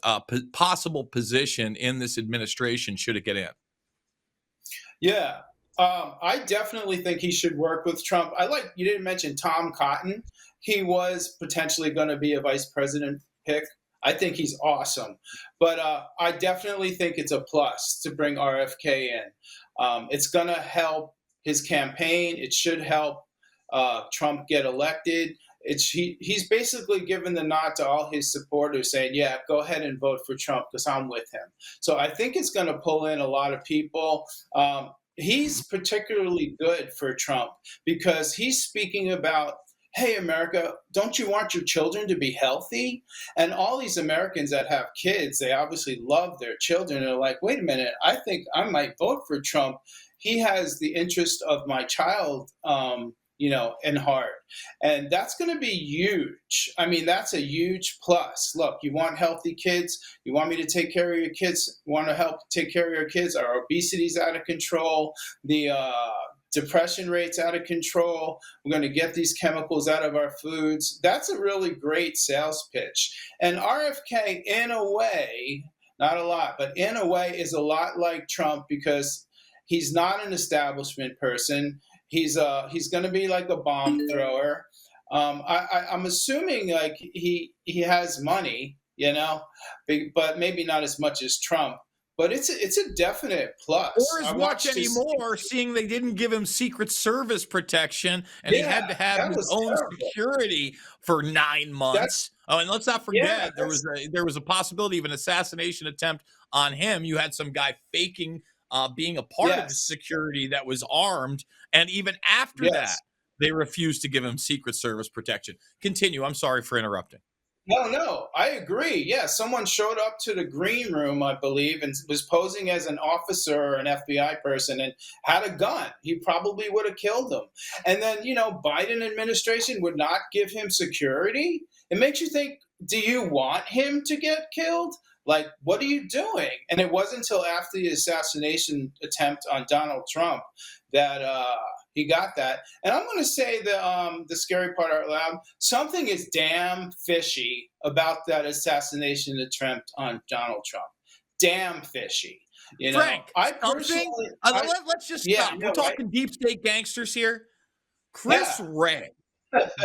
possible position in this administration should it get in? Yeah, I definitely think he should work with Trump. You didn't mention Tom Cotton. He was potentially going to be a vice president pick. I think he's awesome. But I definitely think it's a plus to bring RFK in. It's going to help his campaign. It should help Trump get elected. He's basically given the nod to all his supporters saying, yeah, go ahead and vote for Trump because I'm with him. So I think it's going to pull in a lot of people. He's particularly good for Trump because he's speaking about, hey, America, don't you want your children to be healthy? And all these Americans that have kids, they obviously love their children. They're like, wait a minute, I think I might vote for Trump. He has the interest of my child in heart. And that's going to be huge. I mean, that's a huge plus. Look, you want healthy kids. You want me to take care of your kids. You want to help take care of your kids. Our obesity's out of control. The depression rate's out of control. We're going to get these chemicals out of our foods. That's a really great sales pitch. And RFK, in a way, not a lot, but in a way is a lot like Trump because he's not an establishment person. He's going to be like a bomb thrower. I'm assuming like he has money, but maybe not as much as Trump. But it's a definite plus. Or as much anymore, seeing they didn't give him Secret Service protection and he had to have his own security for 9 months. And let's not forget there was a possibility of an assassination attempt on him. You had some guy faking being a part of the security that was armed, and even after that, they refused to give him Secret Service protection. Continue. I'm sorry for interrupting. No, I agree. Yeah, someone showed up to the green room, I believe, and was posing as an officer or an FBI person and had a gun. He probably would have killed him. And then, Biden administration would not give him security. It makes you think, do you want him to get killed? Like, what are you doing? And it wasn't until after the assassination attempt on Donald Trump that he got that. And I'm going to say the scary part out loud. Something is damn fishy about that assassination attempt on Donald Trump. Damn fishy. Frank, I personally, let's just stop. We're talking deep state gangsters here. Chris Wray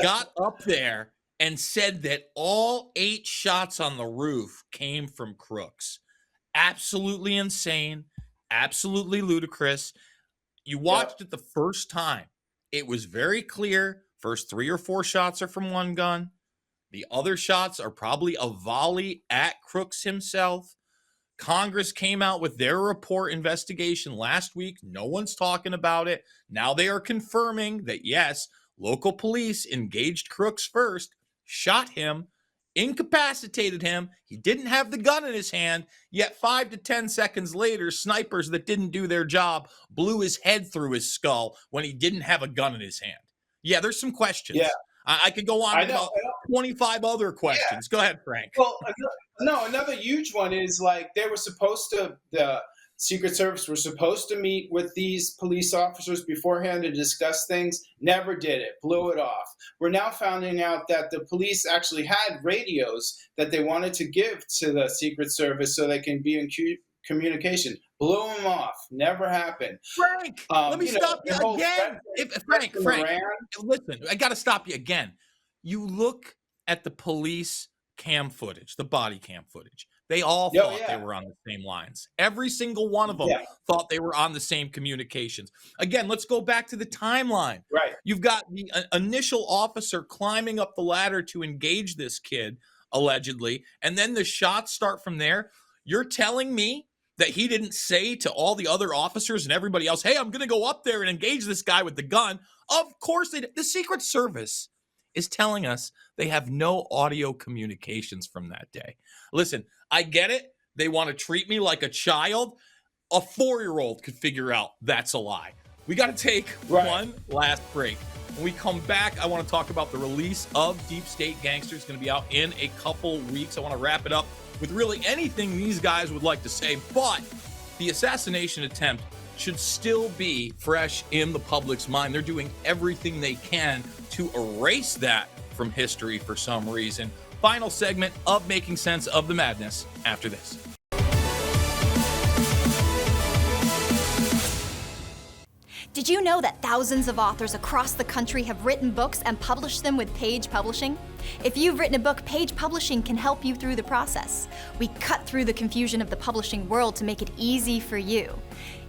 got up there and said that all 8 shots on the roof came from crooks. Absolutely insane. Absolutely ludicrous. You watched it the first time. It was very clear. First 3 or 4 shots are from one gun. The other shots are probably a volley at Crooks himself. Congress came out with their report investigation last week. No one's talking about it. Now they are confirming that, yes, local police engaged Crooks first, shot him, incapacitated him. He didn't have the gun in his hand, yet 5 to 10 seconds later, snipers that didn't do their job blew his head through his skull when he didn't have a gun in his hand. Yeah, there's some questions. Yeah. I could go on with about 25 other questions. Go ahead, Frank. Well, another huge one is like the Secret Service were supposed to meet with these police officers beforehand to discuss things. Never did it. Blew it off. We're now finding out that the police actually had radios that they wanted to give to the Secret Service so they can be in communication. Blew them off. Never happened. Frank, let me stop you again. Frank, listen, I got to stop you again. You look at the police cam footage, the body cam footage. They all thought they were on the same lines. Every single one of them thought they were on the same communications. Again, let's go back to the timeline. Right. You've got the initial officer climbing up the ladder to engage this kid, allegedly, and then the shots start from there. You're telling me that he didn't say to all the other officers and everybody else, hey, I'm going to go up there and engage this guy with the gun? Of course they did. The Secret Service is telling us they have no audio communications from that day. Listen, I get it. They want to treat me like a child. A 4-year-old could figure out that's a lie. We got to take one last break. When we come back, I want to talk about the release of Deep State Gangsters. It's going to be out in a couple weeks. I want to wrap it up with really anything these guys would like to say, but the assassination attempt should still be fresh in the public's mind. They're doing everything they can to erase that from history for some reason. Final segment of Making Sense of the Madness after this. Did you know that thousands of authors across the country have written books and published them with Page Publishing? If you've written a book, Page Publishing can help you through the process. We cut through the confusion of the publishing world to make it easy for you.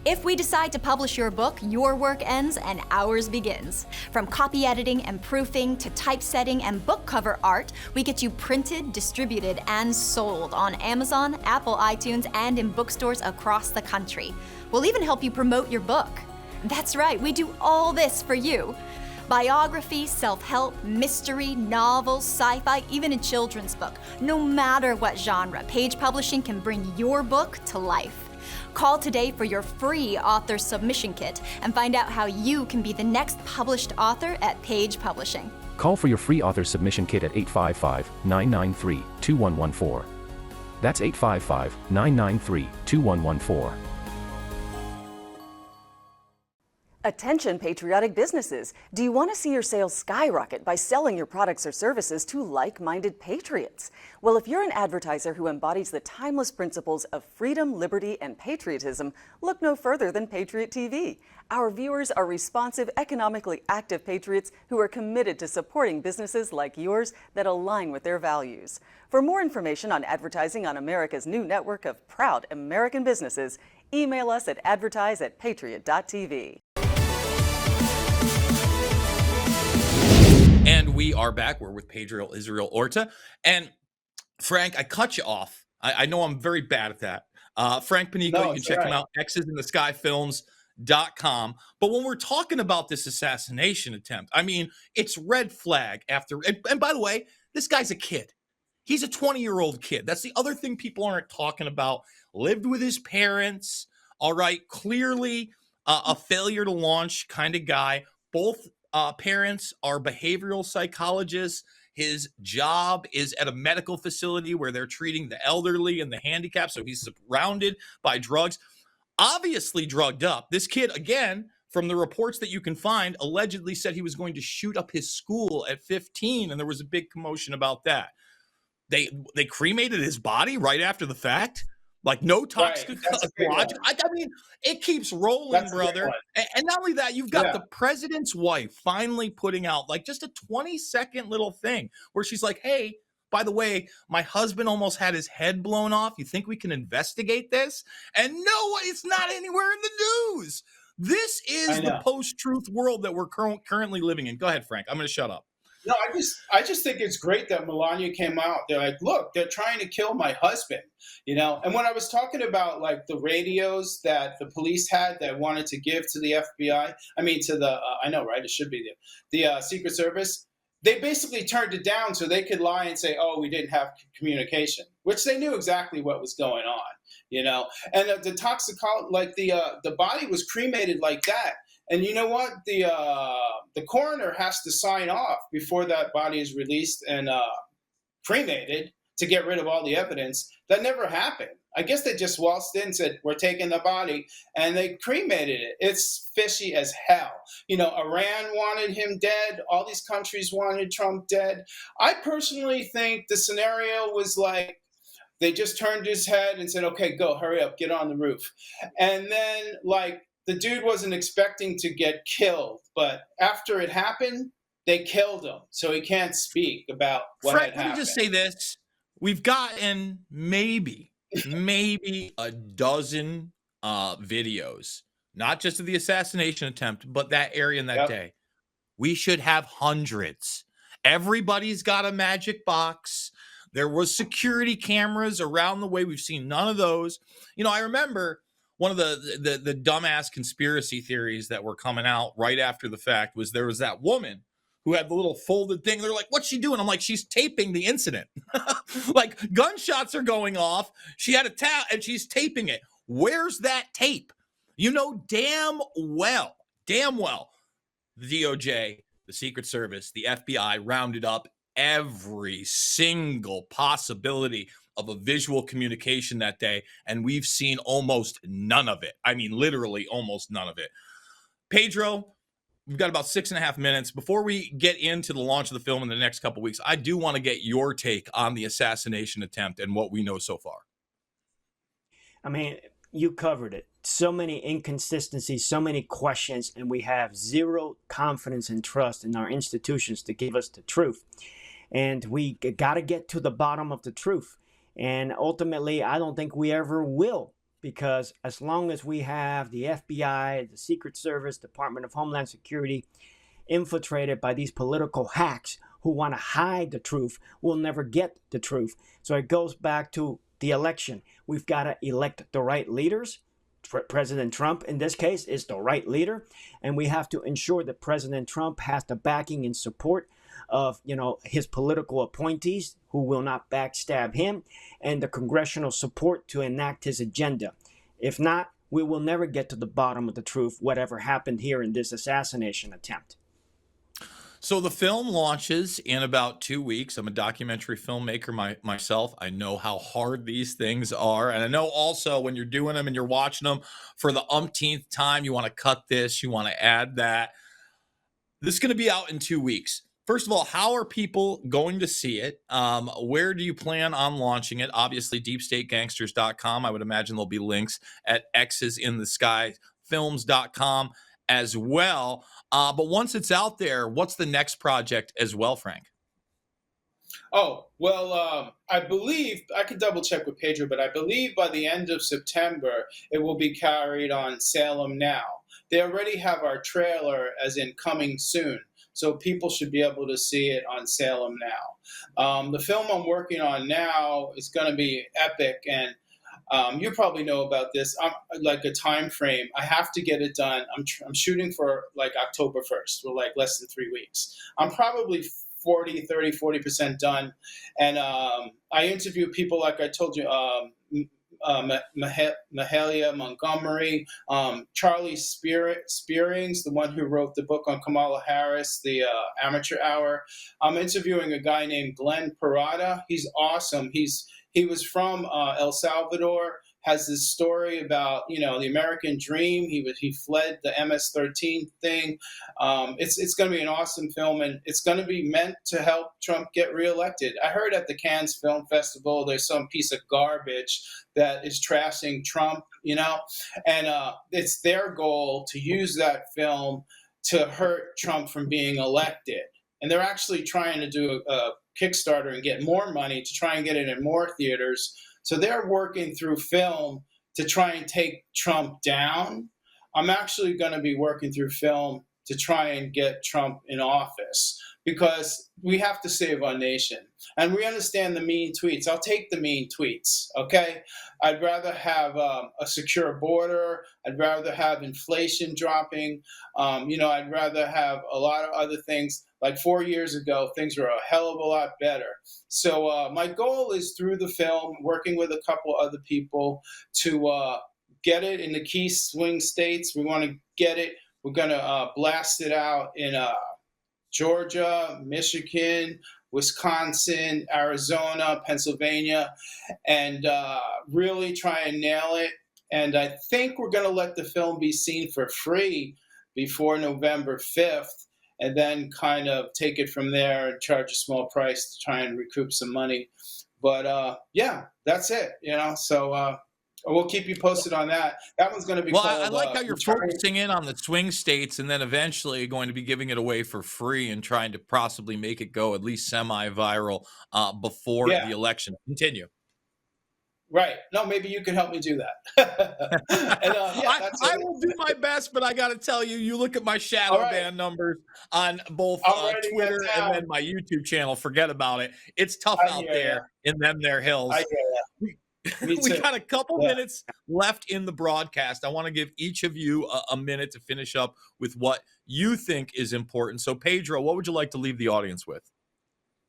If we decide to publish your book, your work ends and ours begins. From copy editing and proofing to typesetting and book cover art, we get you printed, distributed, and sold on Amazon, Apple iTunes, and in bookstores across the country. We'll even help you promote your book. That's right, we do all this for you. Biography, self-help, mystery, novels, sci-fi, even a children's book. No matter what genre, Page Publishing can bring your book to life. Call today for your free author submission kit and find out how you can be the next published author at Page Publishing. Call for your free author submission kit at 855-993-2114. That's 855-993-2114. Attention patriotic businesses. Do you want to see your sales skyrocket by selling your products or services to like-minded patriots? Well, if you're an advertiser who embodies the timeless principles of freedom, liberty, and patriotism, look no further than Patriot TV. Our viewers are responsive, economically active patriots who are committed to supporting businesses like yours that align with their values. For more information on advertising on America's new network of proud American businesses, email us at advertise@patriot.tv. And we are back. We're with Pedro Israel Orta. And Frank, I cut you off. I know I'm very bad at that. Frank Panico, you can check him out, xsintheskyfilms.com. But when we're talking about this assassination attempt, I mean, it's red flag after. And by the way, this guy's a kid. He's a 20-year-old kid. That's the other thing people aren't talking about. Lived with his parents. All right. Clearly a failure to launch kind of guy. Both parents are behavioral psychologists. His job is at a medical facility where they're treating the elderly and the handicapped. So he's surrounded by drugs, obviously drugged up. This kid, again, from the reports that you can find, allegedly said he was going to shoot up his school at 15. And there was a big commotion about that. They cremated his body right after the fact. Like no toxic logic. I mean, it keeps rolling, brother. And not only that, you've got the president's wife finally putting out like just a 20-second little thing where she's like, hey, by the way, my husband almost had his head blown off. You think we can investigate this? And no, it's not anywhere in the news. This is the post-truth world that we're currently living in. Go ahead, Frank. I'm going to shut up. No, I just think it's great that Melania came out. They're like, look, they're trying to kill my husband, you know? And when I was talking about like the radios that the police had that wanted to give to the FBI, I mean, to the, I know, right? It should be the Secret Service. They basically turned it down so they could lie and say, oh, we didn't have communication, which they knew exactly what was going on, you know? And the toxicology, like the body was cremated like that. And you know what? The coroner has to sign off before that body is released and cremated to get rid of all the evidence. That never happened. I guess they just waltzed in and said, we're taking the body, and they cremated it. It's fishy as hell. You know, Iran wanted him dead. All these countries wanted Trump dead. I personally think the scenario was like, they just turned his head and said, okay, go, hurry up, get on the roof. And then, like, the dude wasn't expecting to get killed, but after it happened, they killed him, so he can't speak about what had happened. Let me just say this. We've gotten maybe a dozen videos, not just of the assassination attempt, but that area in that day. We should have hundreds. Everybody's got a magic box. There was security cameras around the way. We've seen none of those. You know, I remember one of the dumbass conspiracy theories that were coming out right after the fact was there was that woman who had the little folded thing. They're like, what's she doing? I'm like, she's taping the incident. Like, gunshots are going off. She had a towel and she's taping it. Where's that tape? You know damn well, the DOJ, the Secret Service, the FBI rounded up every single possibility of a visual communication that day, and we've seen almost none of it. I mean, literally almost none of it. Pedro, we've got about 6.5 minutes. Before we get into the launch of the film in the next couple weeks, I do want to get your take on the assassination attempt and what we know so far. I mean, you covered it. So many inconsistencies, so many questions, and we have zero confidence and trust in our institutions to give us the truth. And we got to get to the bottom of the truth. And ultimately, I don't think we ever will, because as long as we have the FBI, the Secret Service, Department of Homeland Security infiltrated by these political hacks who want to hide the truth, we'll never get the truth. So it goes back to the election. We've got to elect the right leaders. President Trump, in this case, is the right leader, and we have to ensure that President Trump has the backing and support of, his political appointees who will not backstab him, and the congressional support to enact his agenda. If not, we will never get to the bottom of the truth, whatever happened here in this assassination attempt. So the film launches in about 2 weeks. I'm a documentary filmmaker myself. I know how hard these things are. And I know also when you're doing them and you're watching them for the umpteenth time, you want to cut this, you want to add that. This is going to be out in 2 weeks. First of all, how are people going to see it? Where do you plan on launching it? Obviously, deepstategangsters.com. I would imagine there'll be links at xsintheskyfilms.com as well. But once it's out there, what's the next project as well, Frank? Oh, well, I believe, I could double check with Pedro, but I believe by the end of September, it will be carried on Salem Now. They already have our trailer as in coming soon, so people should be able to see it on Salem Now. The film I'm working on now is going to be epic, and you probably know about this. I'm like a time frame. I have to get it done. I'm shooting for like October 1st, for like less than 3 weeks. I'm probably 40% done. And I interview people like I told you, Mahalia Montgomery, Charlie Spearings, the one who wrote the book on Kamala Harris, the Amateur Hour. I'm interviewing a guy named Glenn Parada. He's awesome. He was from El Salvador, has this story about, the American dream. He fled the MS-13 thing. It's going to be an awesome film, and it's going to be meant to help Trump get reelected. I heard at the Cannes Film Festival there's some piece of garbage that is trashing Trump, and it's their goal to use that film to hurt Trump from being elected. And they're actually trying to do a Kickstarter and get more money to try and get it in more theaters. So they're working through film to try and take Trump down. I'm actually going to be working through film to try and get Trump in office, because we have to save our nation. And we understand the mean tweets. I'll take the mean tweets, okay? I'd rather have a secure border. I'd rather have inflation dropping. I'd rather have a lot of other things. Like 4 years ago, things were a hell of a lot better. So my goal is through the film, working with a couple other people to get it in the key swing states. We want to get it. We're going to blast it out in Georgia, Michigan, Wisconsin, Arizona, Pennsylvania, and really try and nail it. And I think we're going to let the film be seen for free before November 5th, and then kind of take it from there and charge a small price to try and recoup some money. But yeah, that's it, So we'll keep you posted on that. That one's going to be called... I like how you're focusing in on the swing states and then eventually going to be giving it away for free and trying to possibly make it go at least semi-viral before the election. Continue. Right. No, maybe you can help me do that. And, I will do my best, but I got to tell you, you look at my shadow ban numbers on both Writing that Twitter and down. then my YouTube channel. Forget about it. It's tough I out hear there in them there hills. I hear ya. Me We too. got a couple Yeah. minutes left in the broadcast. I want to give each of you a minute to finish up with what you think is important. So, Pedro, what would you like to leave the audience with?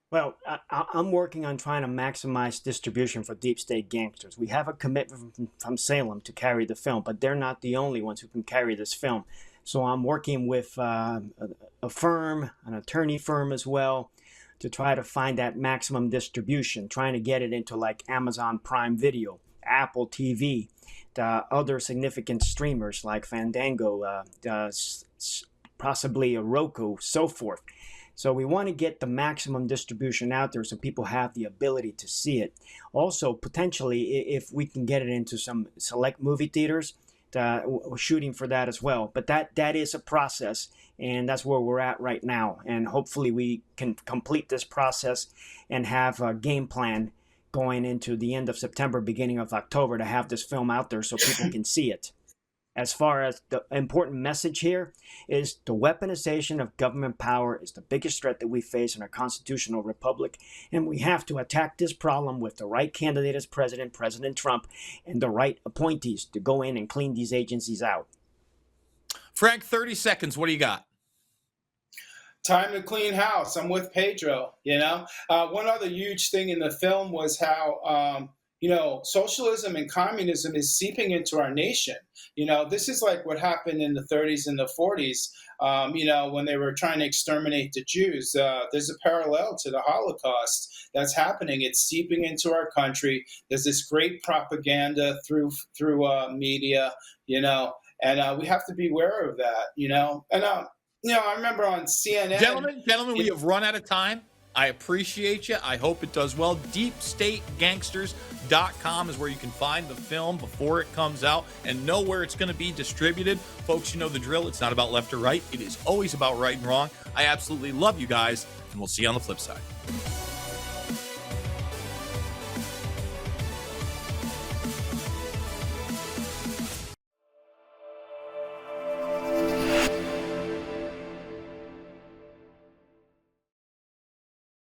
Well, I'm working on trying to maximize distribution for Deep State Gangsters. We have a commitment from Salem to carry the film, but they're not the only ones who can carry this film. So I'm working with a firm, an attorney firm as well, to try to find that maximum distribution, trying to get it into like Amazon Prime Video, Apple TV, other significant streamers like Fandango, possibly a Roku, so forth. So we want to get the maximum distribution out there so people have the ability to see it. Also, potentially, if we can get it into some select movie theaters, we're shooting for that as well. But that is a process, and that's where we're at right now. And hopefully we can complete this process and have a game plan going into the end of September, beginning of October, to have this film out there so people can see it. As far as the important message here is the weaponization of government power is the biggest threat that we face in our constitutional republic, and we have to attack this problem with the right candidate as president, President Trump, and the right appointees to go in and clean these agencies out. Frank, 30 seconds. What do you got? Time to clean house. I'm with Pedro. One other huge thing in the film was how socialism and communism is seeping into our nation. This is like what happened in the 30s and the 40s, when they were trying to exterminate the Jews. There's a parallel to the Holocaust that's happening. It's seeping into our country. There's this great propaganda through media, and we have to be aware of that, And, I remember on CNN. Gentlemen, we have run out of time. I appreciate you. I hope it does well. DeepStateGangsters.com is where you can find the film before it comes out and know where it's going to be distributed. Folks, you know the drill. It's not about left or right. It is always about right and wrong. I absolutely love you guys, and we'll see you on the flip side.